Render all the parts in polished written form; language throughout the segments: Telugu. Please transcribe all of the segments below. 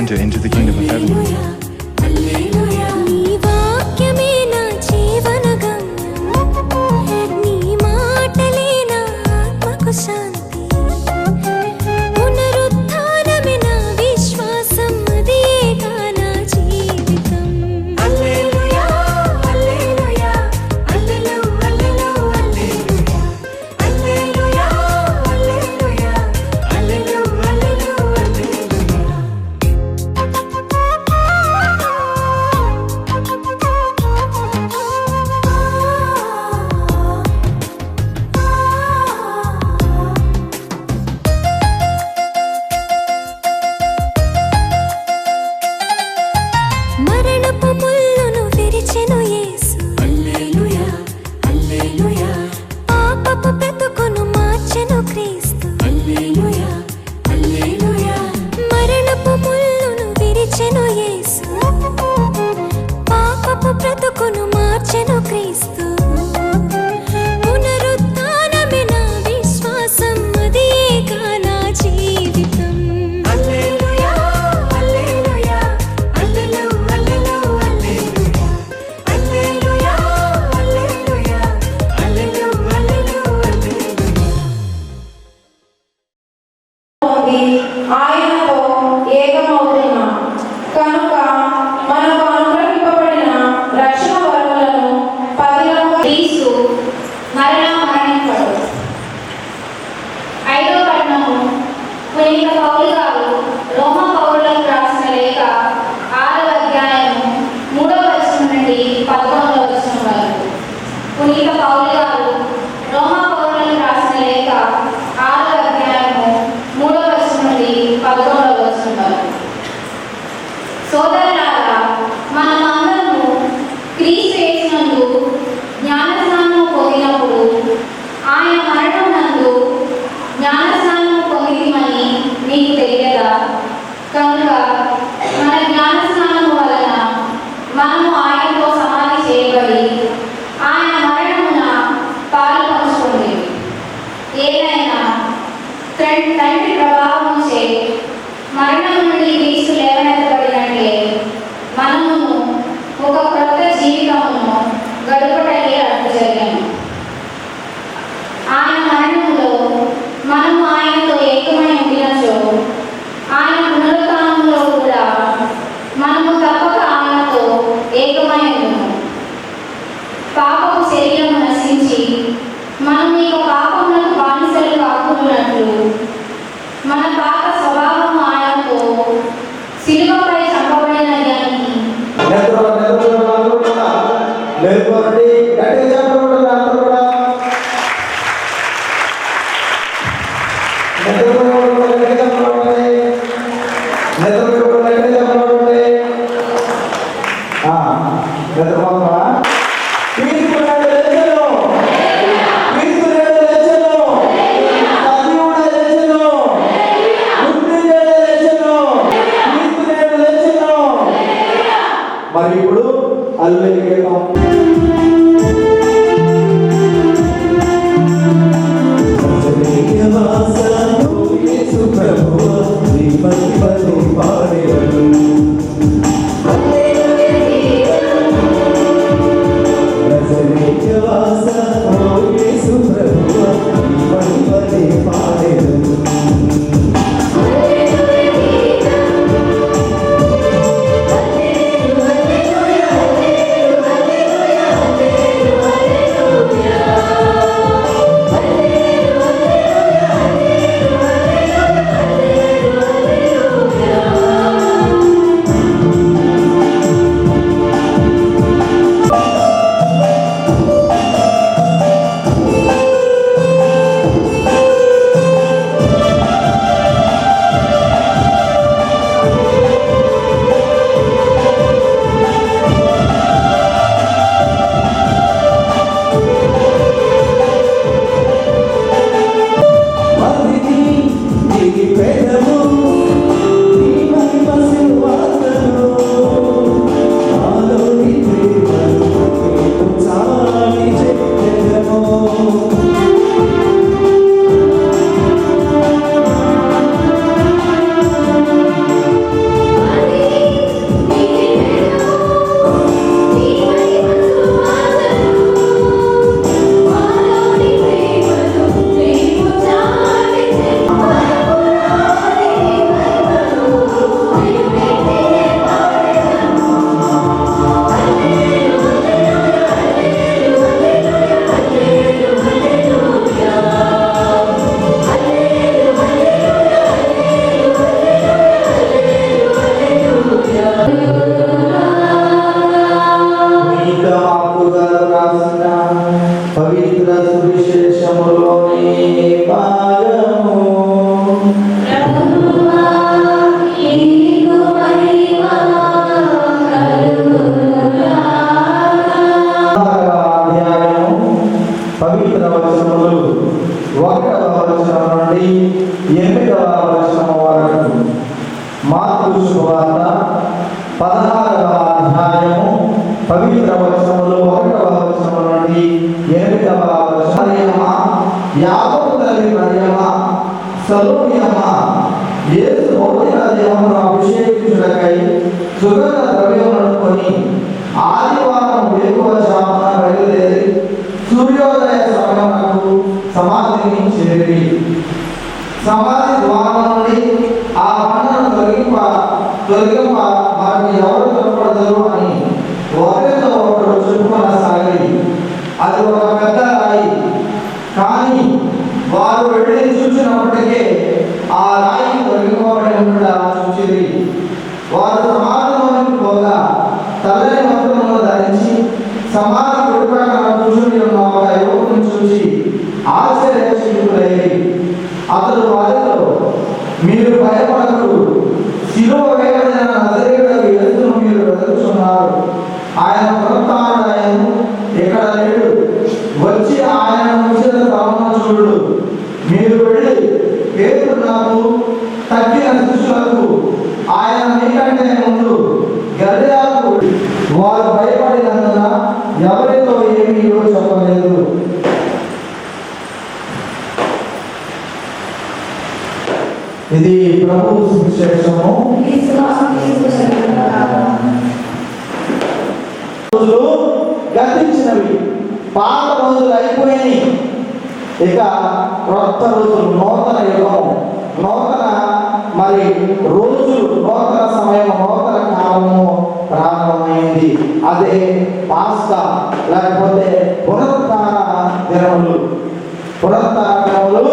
enter into the kingdom of heaven. యాకోబు తల్లి మరియమ్మ, సలోమియమ్మ యేసు భౌతిక దేహమును అభిషేకించుటకై సుగంధ ద్రవ్యములను కొని ఆదివారం వేకువజామున బయలుదేరి సూర్యోదయ సమయమునకు సమాధిని చేరి సమాధి ద్వారం నుండి ఆ బండను తొలగింప మనకి ఎవరు తప్పడదు అని ఒకరితో ఒకరు చెప్పుకొనసాగి అది ఒక పెద్ద రాయి. కానీ వారు వెళ్ళి చూసినప్పటికే ఆ రాయి తొలగింపబడి ఉండడం చూసిరి. వారు సమాధిలోనికి పోగా తెల్లని వస్త్రములను ధరించి సమాధి కుడి ప్రక్కన కూర్చుని ఉన్న ఒక యువకుని చూసి ఆశ్చర్యచకితులైరి. అతడు వారితో, మీరు భయపడకూడదు, శిలువ వేయబడిన నజరేయుడగు యేసును మీరు వెతుకుచున్నారు. ఆయన పునరుత్థానుడైన ఇక్కడ లేడు, వచ్చి ఆయన ఉంచిన స్థలమును చూడు. మీరు వెళ్ళి పేతురునకు తగ్గిన శిష్యులకు ఆయన మీకంటే ముందు గలిలయకు వారు భయపడినందున ఎవరితో ఏమీ చెప్పలేదు. ఇది ప్రభు సువిశేషము. రోజులు గతించినవి, పాత రోజులు అయిపోయినాయి, ఇక క్రొత్త రోజులు, నూతన యుగము, నూతన రోజులు, నూతన సమయం, నూతన కాలము ప్రారంభమైంది. అదే పాస్కా లేకపోతే పునరుత్థాన దినములు. పునరుత్థాన దినములు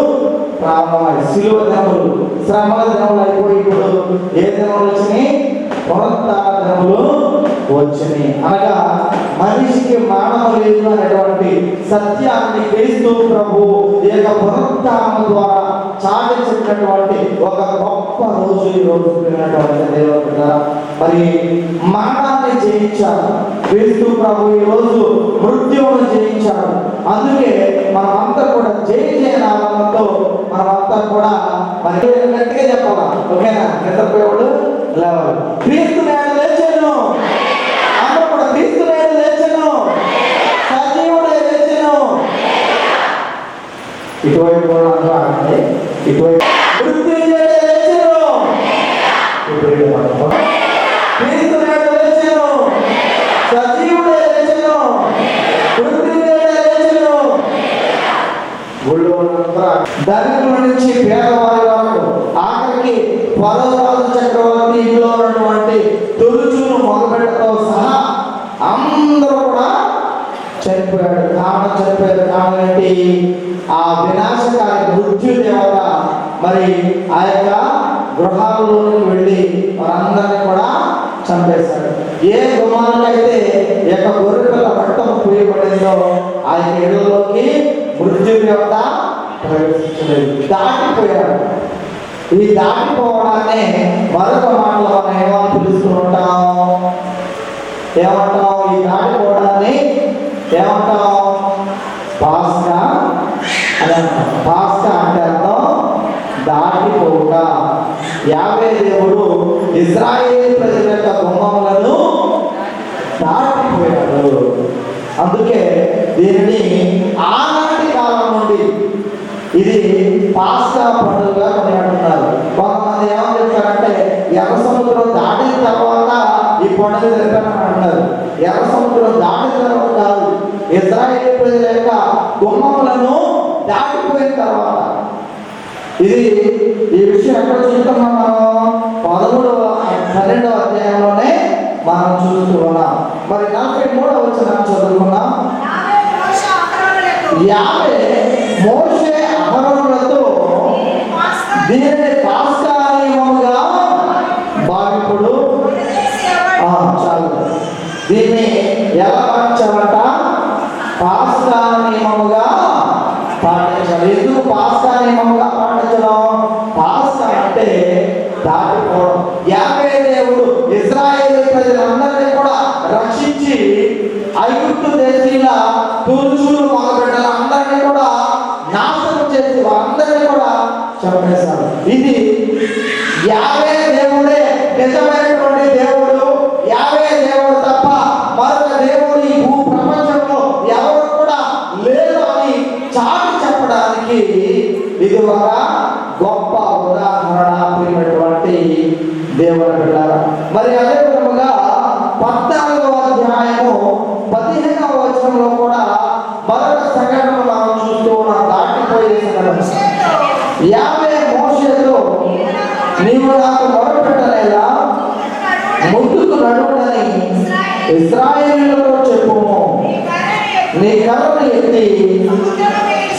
ప్రారంభమై శిలువ దినములు, శ్రమల దినములు అయిపోయి ఇప్పుడు ఏ దినములు వచ్చినాయి? పునరుత్థాన దినములు వచ్చినాయి. అనగా మనిషికి మరణం లేదు అనేటువంటి సత్యాన్ని క్రీస్తు ప్రభు ఈ యొక్క పునరుత్థానం ద్వారా చాటించినటువంటి ఒక గొప్ప రోజు ఈ రోజు దేవుడు. మరి మరణాన్ని జయించాడు క్రీస్తు ప్రభు, ఈ రోజు మృత్యువును జయించాడు. అందుకే మనమంతా కూడా జయనామంతో మనమంతా కూడా మరి గట్టిగా చెప్పాలా, ఓకేనా? నిద్రపోయేవాడు లేవాలి. క్రీస్తు నేడు లేచాను, అందరూ కూడా క్రీస్తు నేడు లేచాను, సజీవుడే లేచాను. ఇటువైపు కూడా అంటే ఇటువైపు మృత్యుంజయుడే లేచాను, క్రీస్తు నేడు లేచాను, సజీవుడే లేచాను, మృత్యుంజయుడే లేచాను. ధనికుల నుంచి పేదవారి వరకు ఆఖరికి ఫరోరాజు చక్రవర్తి ఇంట్లో ఉన్నటువంటి తొలుచూరు మొదలుపెట్టతో సహా అందరూ కూడా చనిపోయాడు. చనిపోయారు. కారణం ఏంటి? ఆ వినాశకారి మృత్యు దేవత మరి ఆ యొక్క గృహాల్లోనికి వెళ్ళి వారందరినీ కూడా చంపేశాడు. ఏ గుమ్మాలకైతే ఈ యొక్క గొర్రె పిల్ల రక్తం పూయబడిందో ఆ యొక్క ఇళ్లలోకి మృత్యు దేవత ప్రవేశించలేదు, దాటిపోయాడు. ఈ దాటిపోవడాన్ని మరొక మాటలో మనం ఏమని పిలుస్తుంటాం? ఏమంటాం? ఈ దాటిపోవడాన్ని ఏమంటాం? పాస్కా అని అంటాం. పాస్కా అంటే అర్థం దాటిపోవుట. యావే దేవుడు ఇశ్రాయేలు ప్రజల యొక్క గుమ్మములను దాటిపోయాడు. అందుకే దీనిని ఆనాటి కాలం నుండి ఇది పాస్కా పండుగగా కొనియాడుతున్నారు. కొంతమంది ఏమని చెప్తారంటే ఎర్ర సముద్రం దాటిన తర్వాత ఈ పండుగ జరిపారని అంటారు. ఎర్ర సముద్రం దాటిన తర్వాత కాదు, ఇశ్రాయేలు ప్రజల యొక్క గుమ్మములను దాటిపోయిన తర్వాత. ఇది ఈ విషయం ఎక్కడ చూస్తున్నాం? మనం 12వ అధ్యాయంలోనే మనం చూస్తూ ఉన్నాం. మరి 43వ వచనం చదువుకున్నాం. యావే మోషే అహరోనులతో దీనిని పాస్కా నియమముగా భావింపుడు. చాలు, దీన్ని ఎలా పాటించాలంట? పాస్కా నియమముగా పాటించాలి. ఎందుకు పాస్కా నియమముగా పాటించడం? పాస్కా అంటే దాటిపోవడం. యావే దేవుడు ఇశ్రాయేలు ప్రజలందరినీ కూడా రక్షించి ఐగుప్తు దేశీయుల తూర్చూరు మొదలుపెట్టిన అందరినీ కూడా నాశనం చేసి వారందరినీ కూడా చంపేశారు. ఇది యావే దేవుడే నిజమైనటువంటి దేవుడు. యావే దేవుడు తప్ప మరొక దేవుడు ఈ భూ ప్రపంచంలో ఎవరు కూడా లేరు అని చాటి చెప్పడానికి అధ్యాయము 15వ వచనంలో కూడా మరొక సంఘటన మనం చూస్తూ ఉన్నాం. దాటిపోయే సంఘటన. యావే మోషేతో నీవు నాకు మొరపెట్టలేదా, ముందుకు నడువుడని ఇశ్రాయేలుతో చెప్పుము. నీ కర్రను ఎత్తి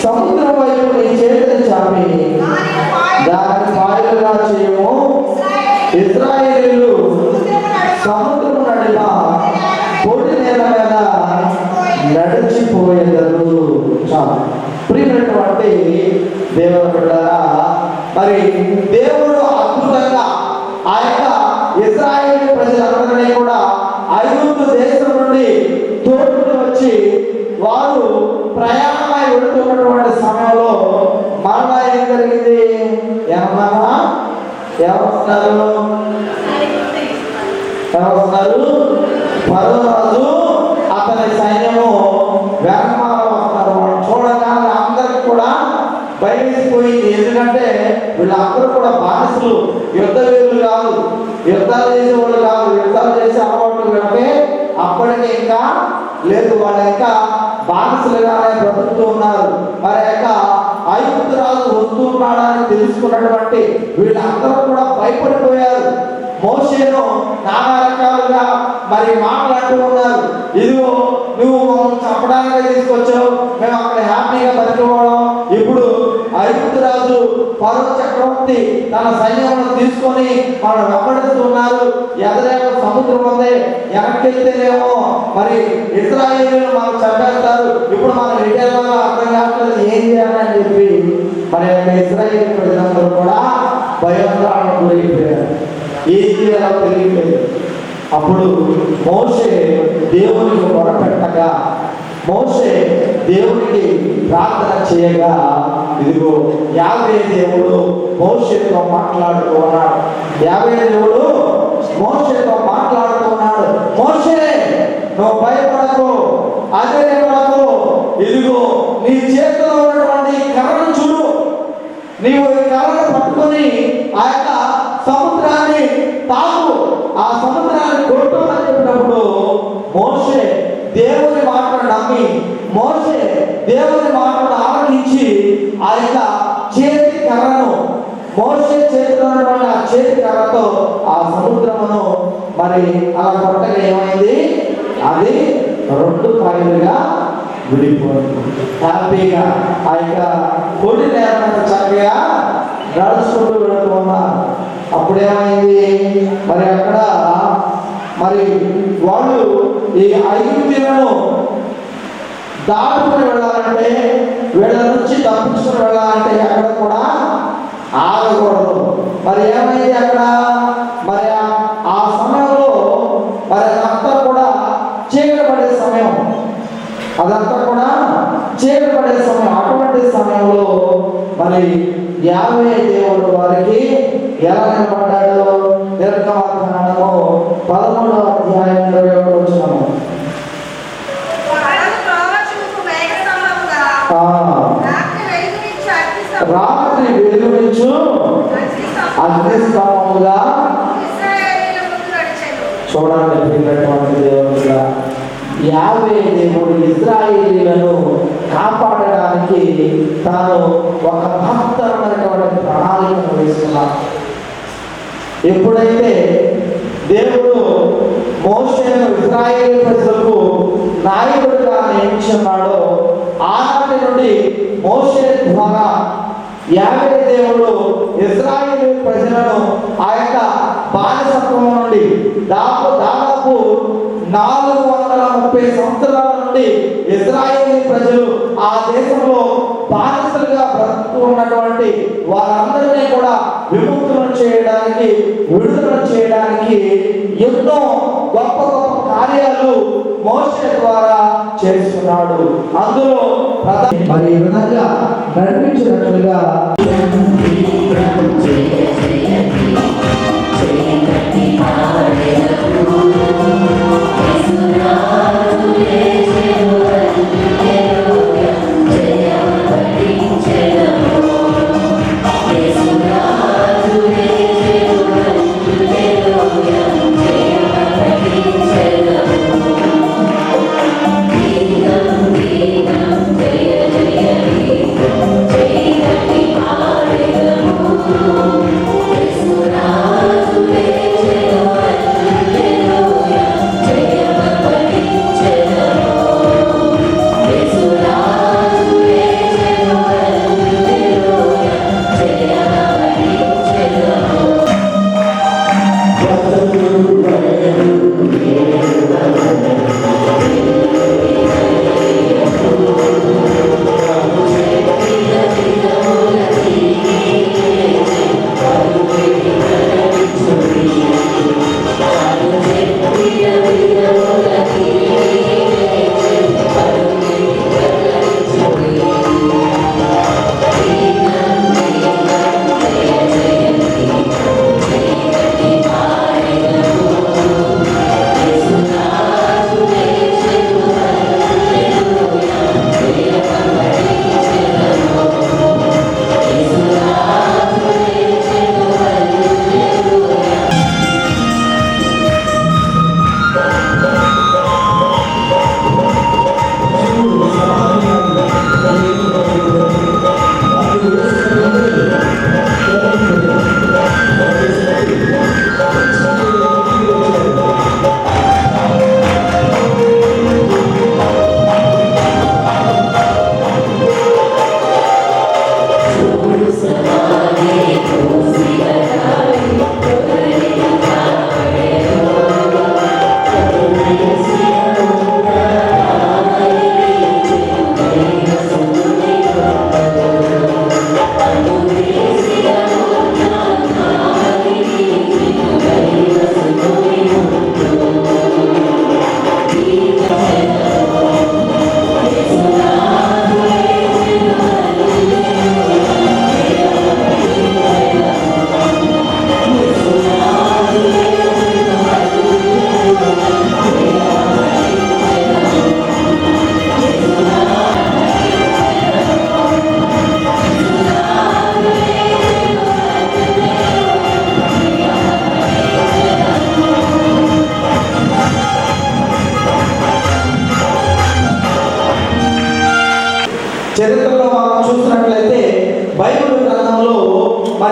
సముద్రం వైపు నీ చేతిని చాపి దాని పాయలుగా చేయము. ఇశ్రాయేలీయులు సముద్రం నడిమ పొడి నేల మీద నడిచిపోయేదరు. చాలు. ప్రియమైనటువంటి దేవుని బిడ్డలారా, మరి దేవుడు అద్భుతంగా ఆ యొక్క ఇశ్రాయేలు ప్రజలందరినీ కూడా ఐగుప్తు దేశం నుండి తోడుకుని వచ్చి వారు ప్రయాణమై వెళుతున్నటువంటి సమయంలో మరలా ఏం జరిగింది? ఏమన్నా ఎవరు ఫరో రాజు అతని సైన్యము వెనకాల వస్తారు. వాళ్ళు చూడగానే అందరికి కూడా భయమేసిపోయింది. ఎందుకంటే వీళ్ళందరూ కూడా బానిసలు, యుద్ధ వీరులు కాదు, యుద్ధాలు చేసేవాళ్ళు కాదు, యుద్ధాలు చేసే అలవాట్లు కంటే అప్పటికి ఇంకా లేదు. వాళ్ళ యొక్క బానిసలుగానే బ్రతుకుతూ ఉన్నారు. మరి యొక్క ఐగుప్తు రాజు వస్తున్నాడని తెలుసుకున్నటువంటి వీళ్ళందరూ కూడా భయపడిపోయారు. మోషేను నానా రకాలుగా మరి మాట్లాడుతూ ఉన్నారు. ఇదిగో నువ్వు మమ్మల్ని చంపడానికి తీసుకొచ్చావు, మేము అక్కడ హ్యాపీగా బతికిపోవడం. ఇప్పుడు ఐగుప్తు రాజు ఫరో చక్రవర్తి తన సైన్యమును తీసుకొని మనం వెంబడిస్తున్నారు. ఎదరేమో సముద్రం ఉంది, వెనక్కెళ్తేనేమో మరి ఇశ్రాయేలీయులు మనం చంపేస్తారు. ఇప్పుడు మనం ఎటేలా అర్థం కావట్లేదు, ఏం చేయాలని చెప్పి మరి ఇశ్రాయేలు ప్రజలందరూ కూడా భయాందోళనకు గురైపోయారు. ఏం చేయాలో తెలియలేదు. అప్పుడు మోషే దేవునికి మొరపెట్టగా, మోషే దేవునికి ప్రార్థన చేయగా, ఇదిగో యావే దేవుడు మోషేతో మాట్లాడుతూ ఉన్నాడు. యావే దేవుడు మోషేతో మాట్లాడుతూ ఉన్నాడు. మోషే, నువ్వు భయపడకు, అధైర్యపడకు. ఇదిగో నీ చేతిలో ఉన్నటువంటి కర్రను చూడు. నీవు ఈ కర్రను పట్టుకొని ఆ యొక్క సముద్రాన్ని తాకు, ఆ సముద్రాన్ని కొట్టు అని చెప్పినప్పుడు మోషే దేవుని మాటను నమ్మి, మోషే దేవుని మాటను ఆలకించి ఆ యొక్క చేతి కర్రను, మోషే చేతిలో ఉన్నటువంటి ఆ చేతి కర్రతో ఆ సముద్రమును మరి అలా కొట్టగా ఏమైంది? అది 2 పాయలుగా విడిపోయింది. హ్యాపీగా ఆ యొక్క పొడి నేల చక్కగా నడుచుకుంటూ వెళుతూ ఉన్నారు. అప్పుడేమైంది? మరి అక్కడ మరి వాళ్ళు ఈ ఐగుప్తీయులను దాటుకుని వెళ్ళాలంటే, వీళ్ళ నుంచి తప్పించుకుని వెళ్ళాలంటే అక్కడ కూడా ఆగకూడదు. మరి ఏమైంది అక్కడ? మరి ఆ సమయంలో మరి అదంతా కూడా చీకటి పడే సమయం, అదంతా కూడా చీకటి పడే సమయం. అటువంటి సమయంలో మరి యావే దేవుడు వారికి ఎలా నిలబడ్డాడు? నిర్గమకాండము 13వ అధ్యాయం 21వ వచనము. రాత్రి వెలుగునిచ్చు అగ్నిస్తంభముగా. చూడండి ప్రియమైనటువంటి దేవుడుగా, యావే దేవుడు ఇశ్రాయేలీయులను కాపాడడానికి తాను ఒక మహత్తరమైనటువంటి ప్రణాళికను వేసుకున్నాడు. ఎప్పుడైతే దేవుడు మోషేను ఇశ్రాయేలు ప్రజలకు నాయకుడిగా నియమించున్నాడో ఆనాటి నుండి మోషే ద్వారా యావే దేవుడు ఇశ్రాయేలు ప్రజలను ఆ యొక్క బానిసత్వం నుండి దాదాపు 430 సంవత్సరాల నుండి ఇశ్రాయేలు ప్రజలు ఆ దేశంలో బానిసలుగా బ్రతుకుతూ ఉన్నటువంటి వారందరినీ కూడా విముక్తులను చేయడానికి, విడుదల చేయడానికి ఎన్నో గొప్ప గొప్ప కార్యాలు మోషే ద్వారా చేస్తున్నాడు. అందులో మరి ఈ విధంగా నడిపించినట్లుగా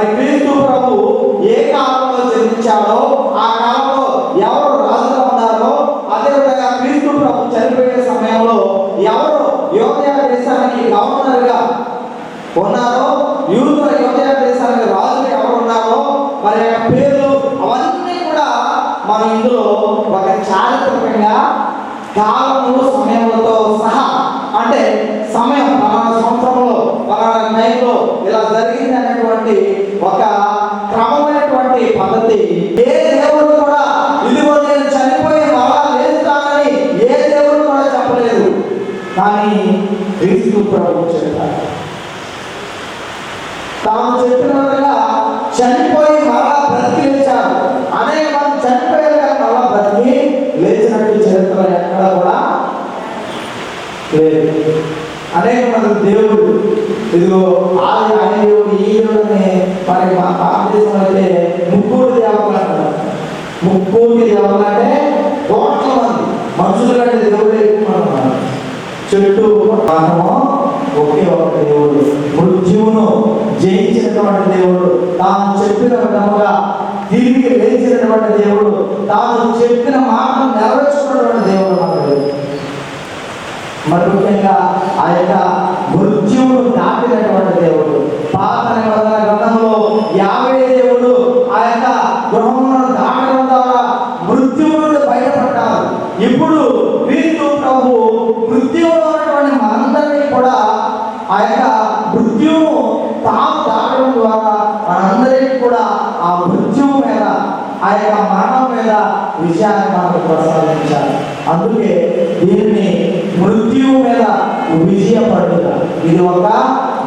మరి క్రీస్తు ప్రభు ఏ కాలంలో జన్మించాడో ఆ కాలంలో ఎవరు రాజుగా ఉన్నారో, అదేవిధంగా క్రీస్తు ప్రభు చనిపోయే సమయంలో ఎవరు యోదయ దేశానికి గవర్నర్గా ఉన్నారో, యూదుల యోదయ దేశానికి రాజుగా ఎవరు ఉన్నారో, మరి ఆ పేర్లు అవన్నీ కూడా మనం ఇందులో ఒక చారిత్రకంగా కాలము సమయములతో సహా, అంటే సమయం పలానా సంవత్సరంలో పలానా టైంలో ఇలా జరిగింది అనేటువంటి ఒక క్రమమైనటువంటి పద్ధతి. ఏ దేవుడు కూడా ఇదిగో నేను చనిపోయి మరలా లేస్తానని ఏ దేవుడు కూడా చెప్పలేదు. కానీ క్రీస్తు ప్రభు చెప్పారు. తాను చెప్పిన విధంగా చనిపోయి మరలా బ్రతికి లేచారు. అనేక మంది చనిపోయారు కానీ మరలా బ్రతికి లేచినట్టు చరిత్ర ఎక్కడ కూడా లేదు. అనేక మంది దేవుడు ఇదిగో ఆయన దేవుడు ఈ దేవుడిని మరి మా భారతదేశంలో అయితే ముక్కోటి దేవతలు అంటారు. ముక్కోటి దేవతలు అంటే కోట్ల మంది మనుషుల కంటే దేవుడే ఎక్కువ. చెట్టు మనము ఒకే ఒక దేవుడు, మృత్యువును జయించినటువంటి దేవుడు, తాను చెప్పిన విధముగా తిరిగి లేచినటువంటి దేవుడు, తాను చెప్పిన మాటను నెరవేర్చుకున్నటువంటి దేవుడు మనకు. మరి ముఖ్యంగా ఆ యొక్క మృత్యువును దాటినటువంటి దేవుడు. పాత నిబంధన గ్రంథంలో యావే దేవుడు ఆ యొక్క గృహములను దాటడం ద్వారా మృత్యువు నుండి బయటపడ్డారు. ఇప్పుడు క్రీస్తు ప్రభు మృత్యువులో ఉన్నటువంటి మనందరినీ కూడా ఆ యొక్క మృత్యువును తాము దాటడం ద్వారా మనందరికీ కూడా ఆ మృత్యువు మీద, ఆ యొక్క మరణం మీద విజయాన్ని మనకు ప్రసాదించాలి. అందుకే దీనిని మృత్యువు మీద విజయపడుట, ఇది ఒక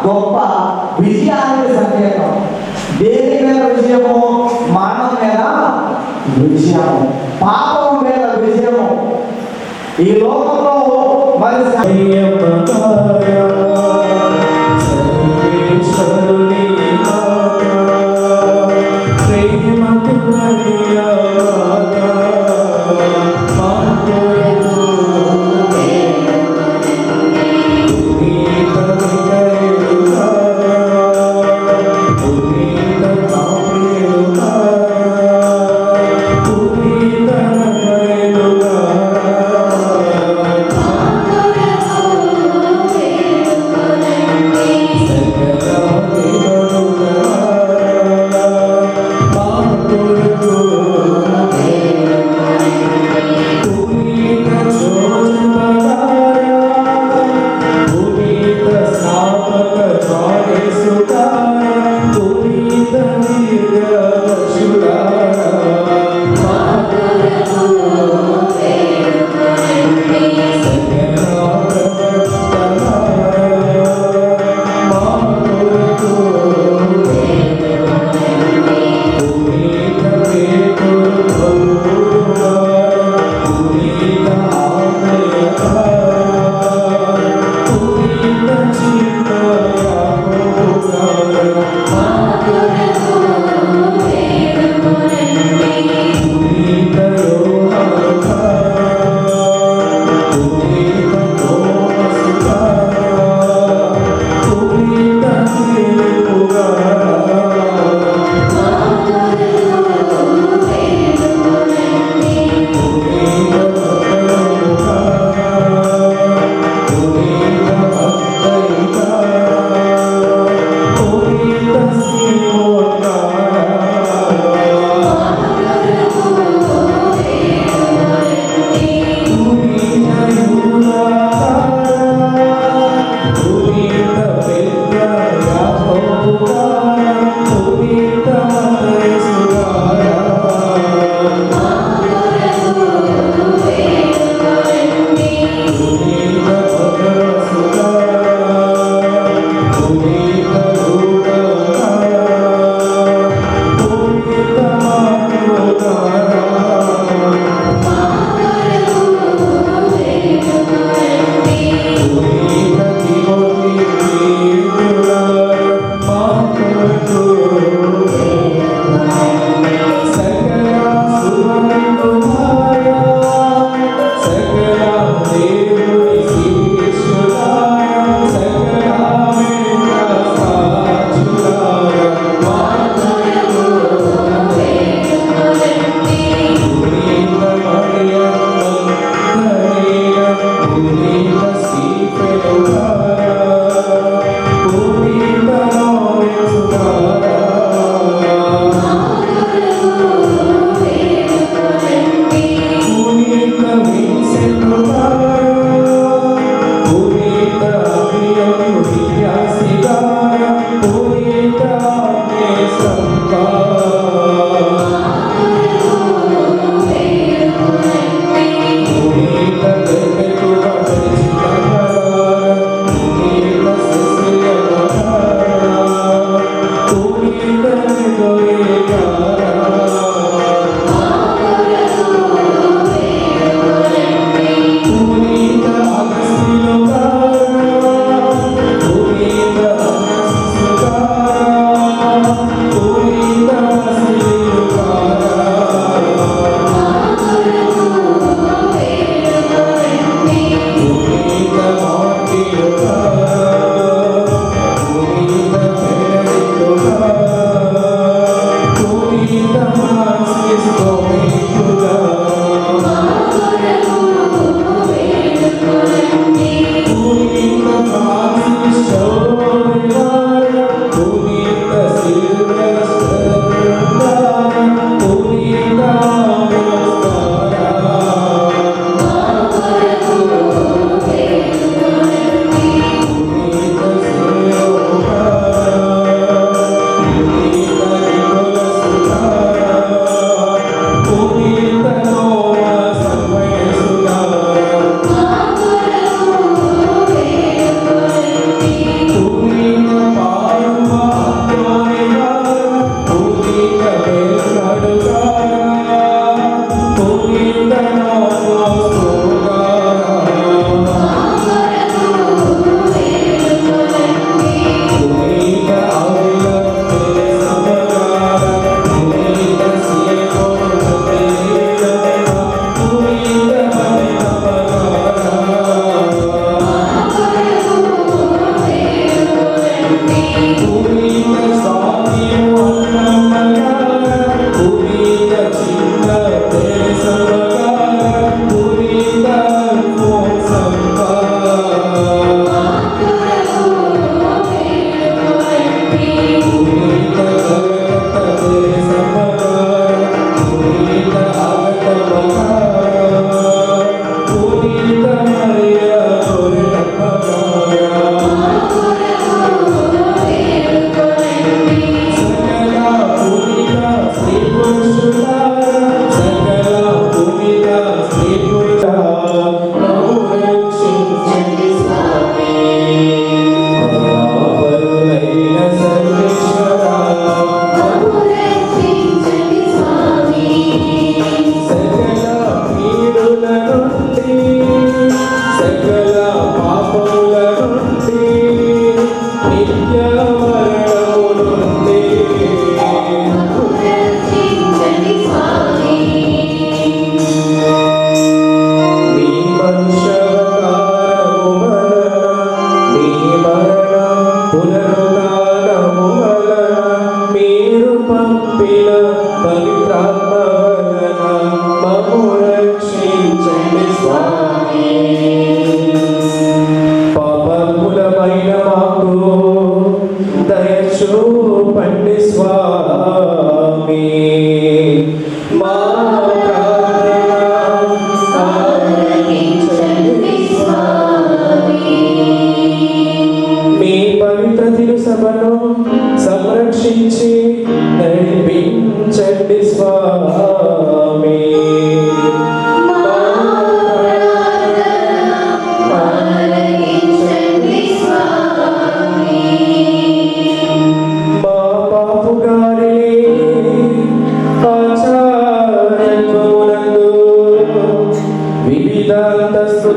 గొప్ప విజయానికి సంకేతం. దేని మీద విజయము? మరణం మీద విజయము, పాపం మీద విజయము. ఈ లోకంలో మరి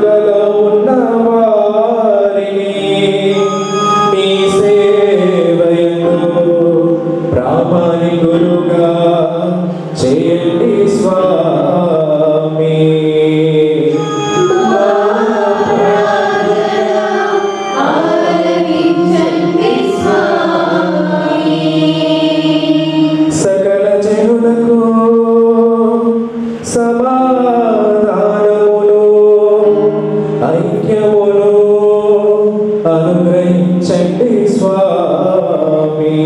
శ్రమలలో ఉన్న వారిని మీ సేవయందు ప్రామాణికులుగా చేయండి స్వామి. సకల జనులకు సమాధానమును ఐక్యమును అనుగ్రహించండి స్వామి.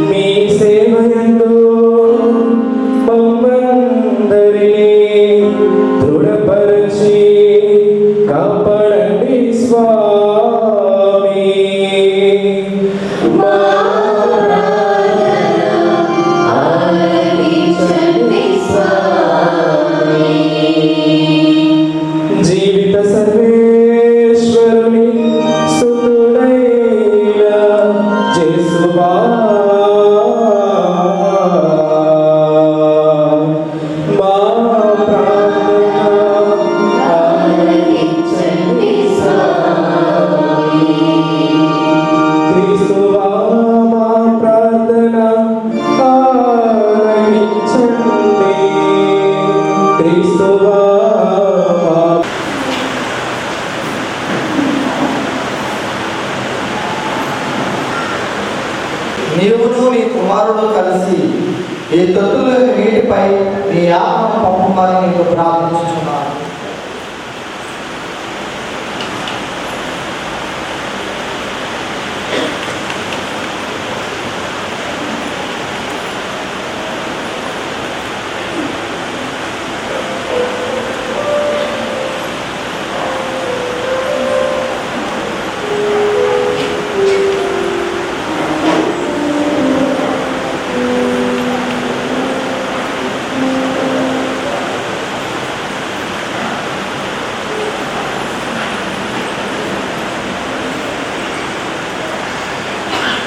మీ సేవయందు మమ్మందరినీ దృఢపరచి కాపాడండి స్వామి. జీవిత సర్వేశ్వరుని సుతుడైన జేసువా మా క్రీస్తువా మా ప్రార్థన ఆలకించండి. క్రీస్తువా మా నీవును నీ కుమారుడు కలిసి ఈ తొట్టులోని నీటిపై నీ ఆత్మను పంపమని నీకు ప్రార్థించుచున్నాను.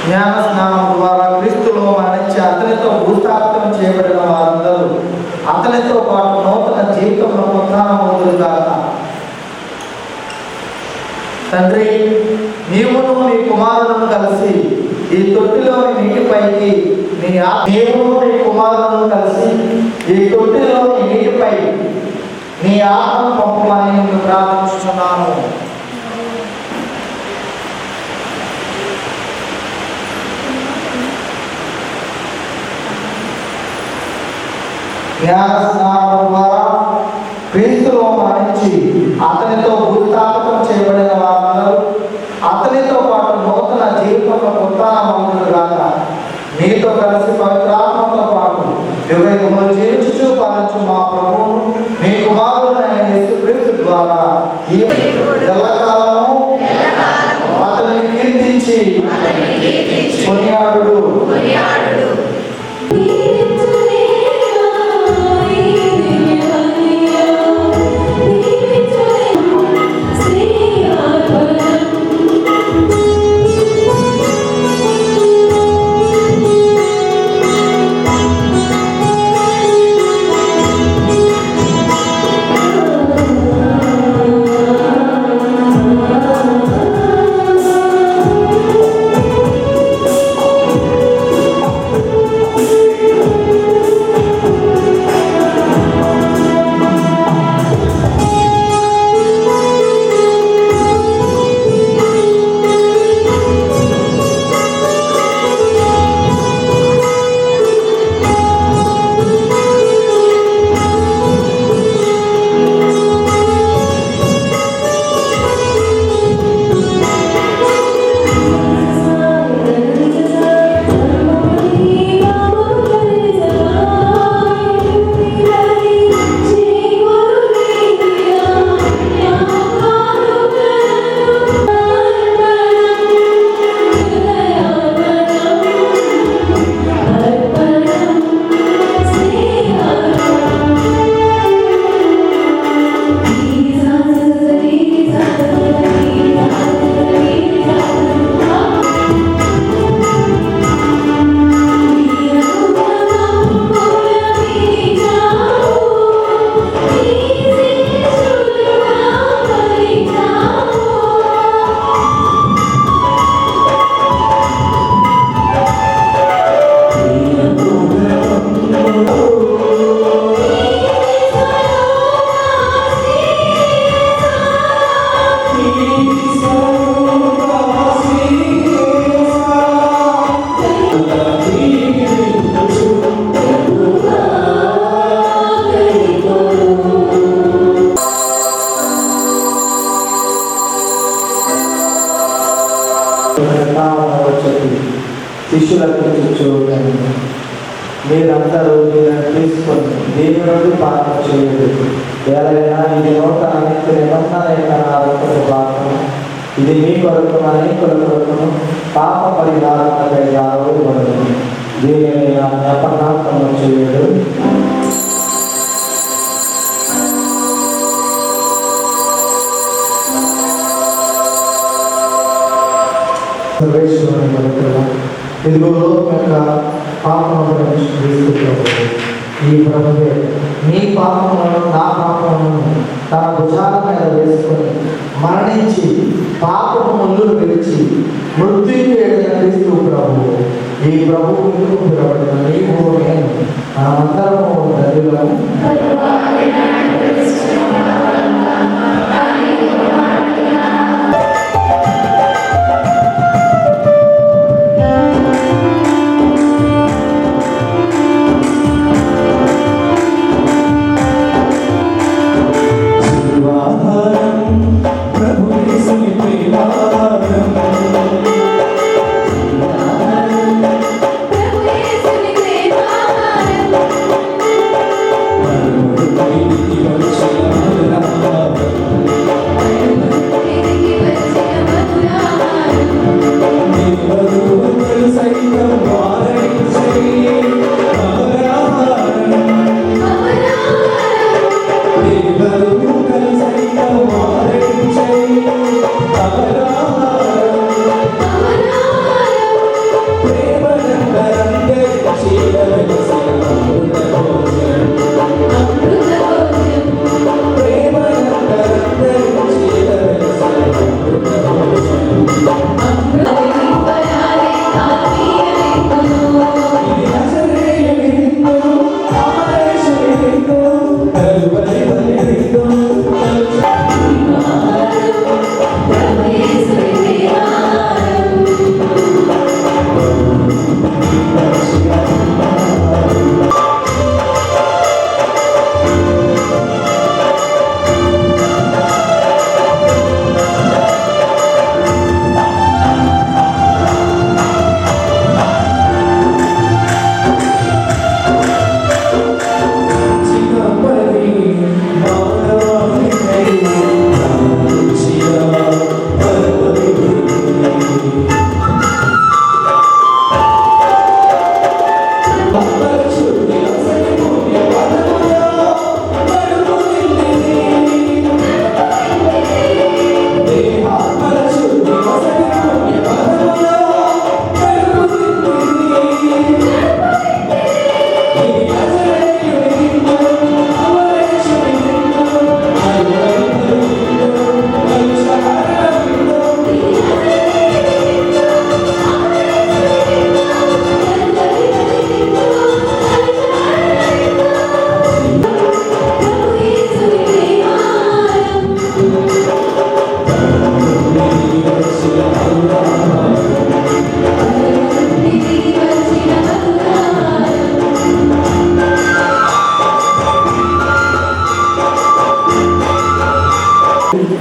జ్ఞాన స్నానం ద్వారా క్రీస్తులో మరణించి అతనితో భూస్థాపితం చేయబడిన వారందరూ అతనితో పాటు నూతన జీవితంలో ఉత్థానమవుదురుగాక. తండ్రి, నీవును నీ కుమారులను కలిసి ఈ తొట్టిలోని నీటిపైకి నీవును నీ కుమారులను కలిసి ఈ తొట్టిలోని నీటిపై నీ ఆత్మను పంపమని నేను ప్రార్థించుచున్నాను. జ్ఞాన స్నానం ద్వారా క్రీస్తులో మరణించి అతనితో భూస్థాపితం చేయబడిన వారందరూ అతనితో పాటు నూతన జీవితంలో ఉత్థానమవుదురుగాక. నీతో కలిసి పవిత్రాత్మతో పాటు యుగయుగములు జీవించుచు పాలించు మా ప్రభువును నీ కుమారుడైన యేసుక్రీస్తు ద్వారా ఈ ఎల్లకాలము అతనిని కీర్తించి కొనియాడుడు. శిష్యులకు చూడండి, మీరందరూ దీనిని తీసుకొని దీని నుండి పాపం చేయలేదు. ఏదైనా ఇది నోట అనేక నిబంధన భాగం, ఇది మీ కొరకు అనేకుల కొరకును పాప పరిహారకై రావబడుతుంది. దీనిని నా జ్ఞాపకార్థము చేయడు. సర్వేశ్వరుని కొరకు ఇదిగో లోకం యొక్క పాపములను తీసుకుంటాడు. ఈ ప్రభువే నీ పాపములను నా పాపములను తన భుజాల మీద వేసుకొని మరణించి పాపము ముళ్ళును విడిచి మృత్యుకి వెళ్ళిన క్రీస్తు ప్రభువు. ఈ ప్రభువు ఎందుకు పిలవబడిన నీవు నేను మనమందరము దరిద్రము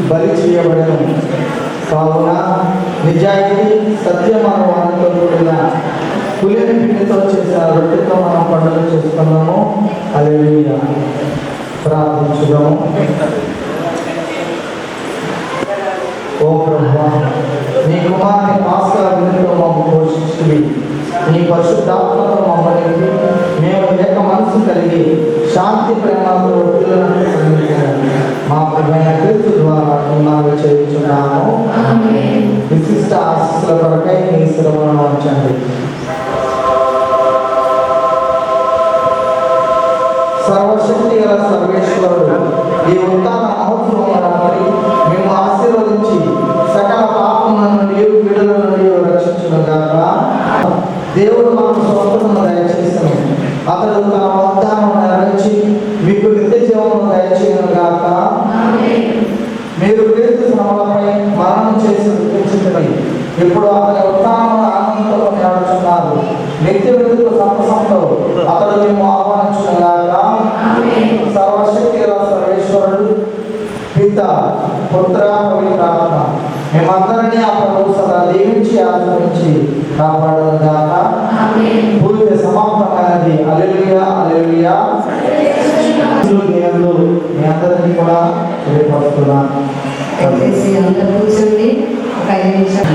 బలి చేయబడను. కావున నిజాయితీ సత్యమైన వారితో కూడిన పులిని పిండితో చేసిన రొట్టెతో మనం పండుగ చేసుకున్నాము. హల్లెలూయా. ప్రార్థించుదాము. ఓ ప్రభువా, నీ కుమారుని పాస్కా విందులో మమ్మల్ని పోషించి నీ పరిశుద్ధాత్మతో మమ్మల్ని మేము ఏక మనసు కలిగి శాంతి ప్రేమతో వృద్ధులను సంధించాలి. మా ప్రియమైన క్రీస్తు ద్వారా మిమ్మల్ని చేయించున్నాము. విశిష్ట ఆశీస్సుల కొరకై నీ శ్రమను ఉంచండి. సర్వశక్తి గల సర్వేశ్వరుడు ఈ ఉత్తాన మహోత్సవం రాత్రి మేము ఆశీర్వదించి సకల పాపముల నుండి విడుదల నుండి రక్షించుగాక. దేవుడు మాకు స్వతంత్రము దయచేసను. అతడు తన వాగ్దానం నెరవేర్చి మీకు నిత్య జీవనం దయచేయనుగాక. మీరు క్రీస్తు శ్రమలపై మరణం చేసి గుర్తించుకుని ఇప్పుడు అతని ఉత్తానం ఆనందంతో నేర్చున్నారు. నిత్య విడుదల సంతసంతో అతడు మేము ఆహ్వానించుగాక. సర్వశక్తి గల సర్వేశ్వరుడు పిత పుత్ర పవిత్రాత్మ మేమందరినీ ఆ ప్రభు సదా దీవించి ఆశ్రయించి కాపాడుగాక. పూజ సమాప్తమైనది. హల్లెలూయా హల్లెలూయా. దేవుడు మీ అందరినీ కూడా తెలియపరుస్తున్నాను. అందరూ కూర్చోండి. ఒక 5 నిమిషాలు